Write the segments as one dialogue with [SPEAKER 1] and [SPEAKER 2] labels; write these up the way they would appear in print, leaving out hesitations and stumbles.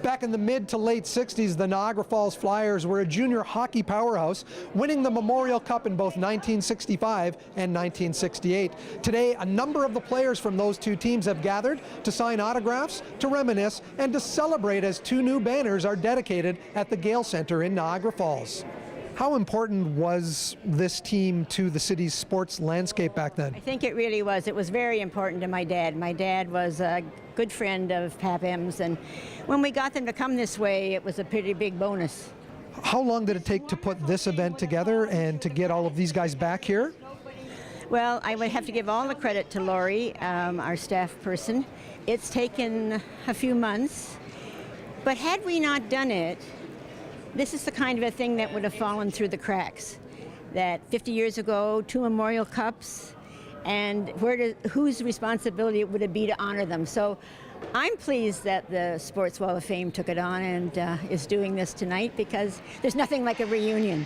[SPEAKER 1] Back in the mid to late 60s, the Niagara Falls Flyers were a junior hockey powerhouse, winning the Memorial Cup in both 1965 and 1968. Today, a number of the players from those two teams have gathered to sign autographs, to reminisce, and to celebrate as two new banners are dedicated at the Gale Centre in Niagara Falls. How important was this team to the city's sports landscape back then?
[SPEAKER 2] I think it really was. It was very important to my dad. My dad was a good friend of Pap M's, and when we got them to come this way, it was a pretty big bonus.
[SPEAKER 1] How long did it take to put this event together and to get all of these guys back here?
[SPEAKER 2] Well, I would have to give all the credit to Laurie, our staff person. It's taken a few months, but had we not done it, this is the kind of a thing that would have fallen through the cracks. That 50 years ago, 2 Memorial Cups, and whose responsibility would it be to honor them? So I'm pleased that the Sports Wall of Fame took it on and is doing this tonight, because there's nothing like a reunion.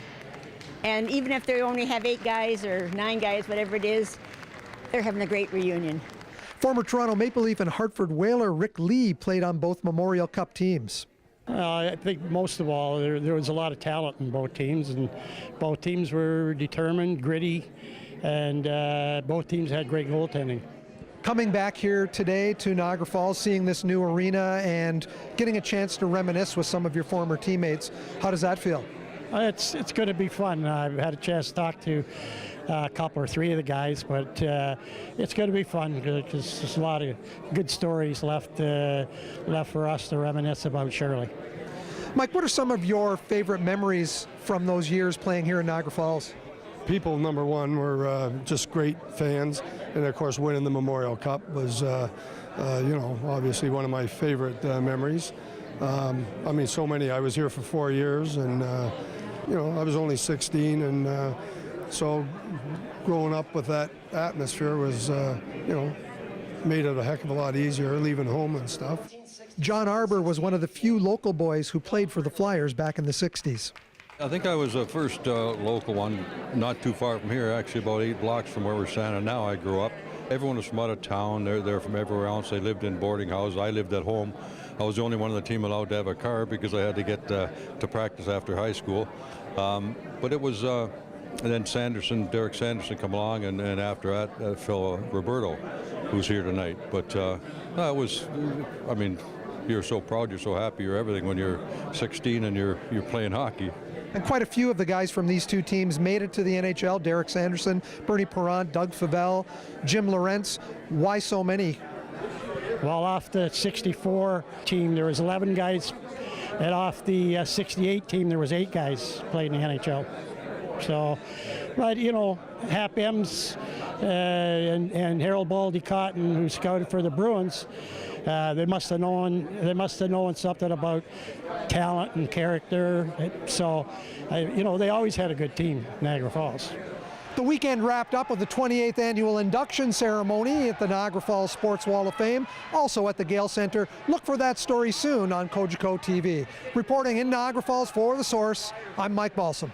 [SPEAKER 2] And even if they only have 8 guys or 9 guys, whatever it is, they're having a great reunion.
[SPEAKER 1] Former Toronto Maple Leaf and Hartford Whaler Rick Ley played on both Memorial Cup teams.
[SPEAKER 3] I think most of all, there was a lot of talent in both teams, and both teams were determined, gritty, and both teams had great goaltending.
[SPEAKER 1] Coming back here today to Niagara Falls, seeing this new arena and getting a chance to reminisce with some of your former teammates, how does that feel?
[SPEAKER 3] It's going to be fun. I've had a chance to talk to a couple or 3 of the guys, but it's going to be fun because there's a lot of good stories left for us to reminisce about, surely.
[SPEAKER 1] Mike, what are some of your favorite memories from those years playing here in Niagara Falls?
[SPEAKER 4] People, number one, were just great fans, and of course winning the Memorial Cup was, obviously one of my favorite memories. I mean, so many. I was here for 4 years, and I was only 16, and so growing up with that atmosphere was, made it a heck of a lot easier leaving home and stuff.
[SPEAKER 1] John Arbour was one of the few local boys who played for the Flyers back in the 60s.
[SPEAKER 5] I think I was the first local one, not too far from here, actually about 8 blocks from where we're standing now. I grew up. Everyone was from out of town. They're from everywhere else. They lived in boarding houses. I lived at home. I was the only one on the team allowed to have a car because I had to get to practice after high school. But it was, and then Derek Sanderson come along, and after that, Phil Roberto, who's here tonight. But it was, I mean, you're so proud, you're so happy, you're everything when you're 16 and you're playing hockey.
[SPEAKER 1] And quite a few of the guys from these two teams made it to the NHL. Derek Sanderson, Bernie Parent, Doug Favell, Jim Lorentz. Why so many?
[SPEAKER 3] Well, off the 64 team, there was 11 guys, and off the 68 team, there was 8 guys playing in the NHL. So, but Hap M's and Harold Baldy Cotton, who scouted for the Bruins, they must have known something about talent and character. So, they always had a good team, Niagara Falls.
[SPEAKER 1] The weekend wrapped up with the 28th annual induction ceremony at the Niagara Falls Sports Wall of Fame, also at the Gale Centre. Look for that story soon on Cogeco TV. Reporting in Niagara Falls for The Source, I'm Mike Balsom.